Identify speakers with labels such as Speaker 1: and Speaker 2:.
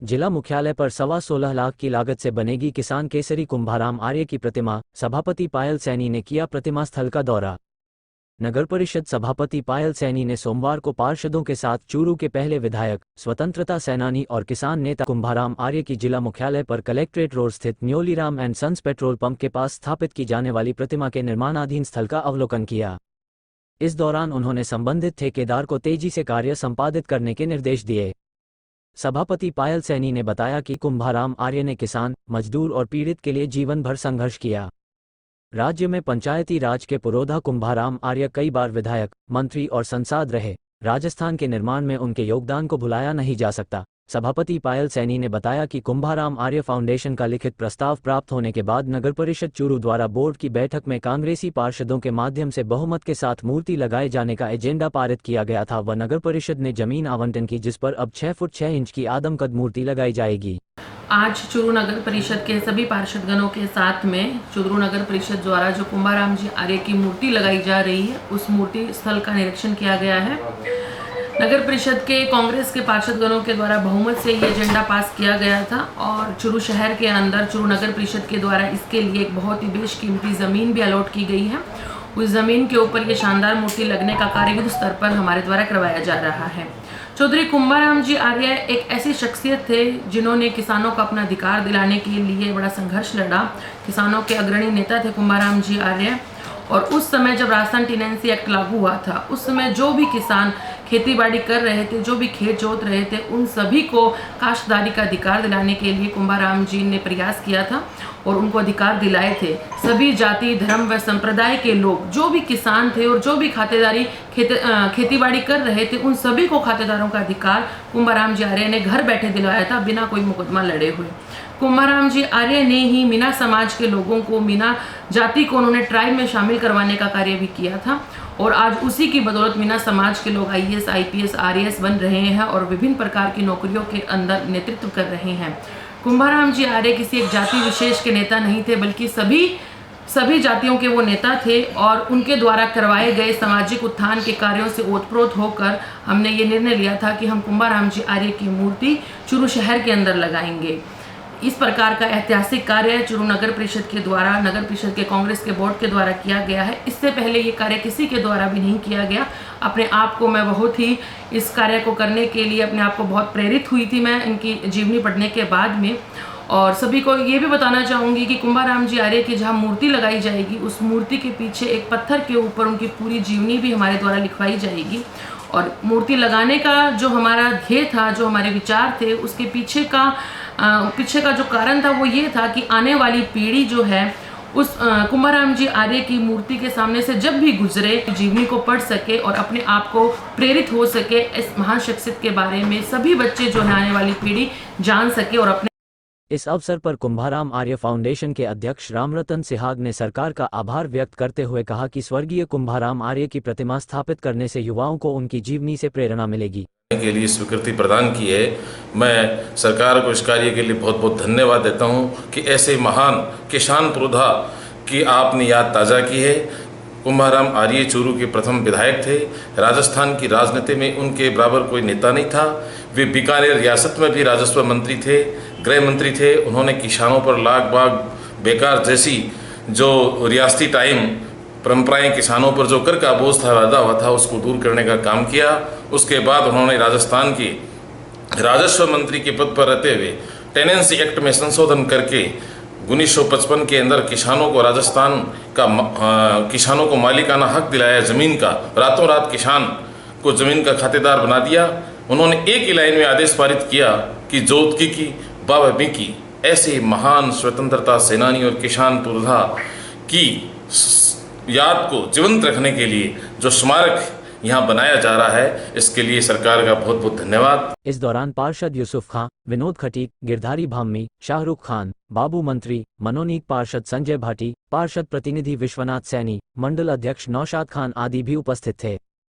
Speaker 1: जिला मुख्यालय पर 16.25 लाख की लागत से बनेगी किसान केसरी कुंभाराम आर्य की प्रतिमा। सभापति पायल सैनी ने किया प्रतिमा स्थल का दौरा। नगर परिषद सभापति पायल सैनी ने सोमवार को पार्षदों के साथ चूरू के पहले विधायक, स्वतंत्रता सेनानी और किसान नेता कुंभाराम आर्य की जिला मुख्यालय पर कलेक्ट्रेट रोड स्थित न्योलीराम एंड सन्स पेट्रोल पंप के पास स्थापित की जाने वाली प्रतिमा के निर्माणाधीन स्थल का अवलोकन किया। इस दौरान उन्होंने संबंधित ठेकेदार को तेजी से कार्य संपादित करने के निर्देश दिए। सभापति पायल सैनी ने बताया कि कुंभाराम आर्य ने किसान, मजदूर और पीड़ित के लिए जीवन भर संघर्ष किया। राज्य में पंचायती राज के पुरोधा कुंभाराम आर्य कई बार विधायक, मंत्री और सांसद रहे। राजस्थान के निर्माण में उनके योगदान को भुलाया नहीं जा सकता। सभापति पायल सैनी ने बताया कि कुंभाराम आर्य फाउंडेशन का लिखित प्रस्ताव प्राप्त होने के बाद नगर परिषद चूरू द्वारा बोर्ड की बैठक में कांग्रेसी पार्षदों के माध्यम से बहुमत के साथ मूर्ति लगाए जाने का एजेंडा पारित किया गया था व नगर परिषद ने जमीन आवंटन की, जिस पर अब 6 फुट 6 इंच की आदमकद मूर्ति लगाई जाएगी।
Speaker 2: आज चूरू नगर परिषद के सभी पार्षदगणों के साथ में चूरू नगर परिषद द्वारा जो कुंभाराम जी आर्य की मूर्ति लगाई जा रही है, उस मूर्ति स्थल का निरीक्षण किया गया है। नगर परिषद के कांग्रेस के पार्षदगणों के द्वारा बहुमत से ये एजेंडा पास किया गया था और चूरू शहर के अंदर चूरू नगर परिषद के द्वारा इसके लिए एक बहुत ही बेशकीमती ज़मीन भी अलॉट की गई है। उस ज़मीन के ऊपर ये शानदार मूर्ति लगने का कार्य युद्ध स्तर पर हमारे द्वारा करवाया जा रहा है। चौधरी कुंभाराम जी आर्य एक ऐसी शख्सियत थे जिन्होंने किसानों को अपना अधिकार दिलाने के लिए बड़ा संघर्ष लड़ा। किसानों के अग्रणी नेता थे कुंभाराम जी आर्य। और उस समय जब राजस्थान टेनेंसी एक्ट लागू हुआ था, उस समय जो भी किसान खेती बाड़ी कर रहे थे, जो भी खेत जोत रहे थे, उन सभी को काश्तदारी का अधिकार दिलाने के लिए कुंभाराम जी ने प्रयास किया था और उनको अधिकार दिलाए थे। सभी जाति, धर्म व संप्रदाय के लोग जो भी किसान थे और जो भी खातेदारी खेती बाड़ी कर रहे थे, उन सभी को खातेदारों का अधिकार कुंभाराम जी आर्य ने घर बैठे दिलाया था, बिना कोई मुकदमा लड़े हुए। कुंभाराम जी आर्य ने ही मीना समाज के लोगों को, मीना जाति को उन्होंने ट्राइब में शामिल करवाने का कार्य भी किया था और आज उसी की बदौलत मीना समाज के लोग IAS, IPS, RAS बन रहे हैं और विभिन्न प्रकार की नौकरियों के अंदर नेतृत्व कर रहे हैं। कुंभाराम जी आर्य किसी एक जाति विशेष के नेता नहीं थे, बल्कि सभी जातियों के वो नेता थे और उनके द्वारा करवाए गए सामाजिक उत्थान के कार्यों से ओतप्रोत होकर हमने ये निर्णय लिया था कि हम कुंभाराम जी आर्य की मूर्ति चूरू शहर के अंदर लगाएंगे। इस प्रकार का ऐतिहासिक कार्य चूरू नगर परिषद के द्वारा, नगर परिषद के कांग्रेस के बोर्ड के द्वारा किया गया है। इससे पहले ये कार्य किसी के द्वारा भी नहीं किया गया। अपने आप को मैं बहुत ही इस कार्य को करने के लिए अपने आप को बहुत प्रेरित हुई थी मैं इनकी जीवनी पढ़ने के बाद में। और सभी को ये भी बताना चाहूँगी कि कुंभाराम जी आर्य की जहाँ मूर्ति लगाई जाएगी, उस मूर्ति के पीछे एक पत्थर के ऊपर उनकी पूरी जीवनी भी हमारे द्वारा लिखवाई जाएगी। और मूर्ति लगाने का जो हमारा ध्येय था, जो हमारे विचार थे, उसके पीछे का जो कारण था वो ये था कि आने वाली पीढ़ी जो है उस कुंभाराम जी आर्य की मूर्ति के सामने से जब भी गुजरे, जीवनी को पढ़ सके और अपने आप को प्रेरित हो सके इस महान शख्सियत के बारे में। सभी बच्चे जो है आने वाली पीढ़ी जान सके और अपने
Speaker 1: इस अवसर पर कुंभाराम आर्य फाउंडेशन के अध्यक्ष रामरतन सिहाग ने सरकार का आभार व्यक्त करते हुए कहा कि स्वर्गीय कुंभाराम आर्य की प्रतिमा स्थापित करने से युवाओं को उनकी जीवनी से प्रेरणा मिलेगी।
Speaker 3: के लिए स्वीकृति प्रदान की है। मैं सरकार को इस कार्य के लिए बहुत बहुत धन्यवाद देता हूं कि ऐसे महान किसान पुरोधा की आपने याद ताज़ा की है। कुंभाराम आर्य चूरू के प्रथम विधायक थे। राजस्थान की राजनीति में उनके बराबर कोई नेता नहीं था। वे बीकानेर रियासत में भी राजस्व मंत्री थे, गृह मंत्री थे। उन्होंने किसानों पर लाख बाग बेकार जैसी जो रियासती टाइम परंपराएं, किसानों पर जो कर का बोझ था, वादा हुआ था, उसको दूर करने का काम किया। उसके बाद उन्होंने राजस्थान की राजस्व मंत्री के पद पर रहते हुए टेनेंसी एक्ट में संशोधन करके 1955 के अंदर किसानों को मालिकाना हक दिलाया ज़मीन का। रातों रात किसान को ज़मीन का खातेदार बना दिया। उन्होंने एक ही लाइन में आदेश पारित किया कि जोत की बाबा बिकी। ऐसे महान स्वतंत्रता सेनानी और किसान पुरोधा की याद को जीवंत रखने के लिए जो स्मारक यहाँ बनाया जा रहा है, इसके लिए सरकार का बहुत बहुत धन्यवाद।
Speaker 1: इस दौरान पार्षद यूसुफ खां, विनोद खटीक, गिरधारी भाम्मी, शाहरुख खान, बाबू मंत्री, मनोनीत पार्षद संजय भाटी, पार्षद प्रतिनिधि विश्वनाथ सैनी, मंडल अध्यक्ष नौशाद खान आदि भी उपस्थित थे।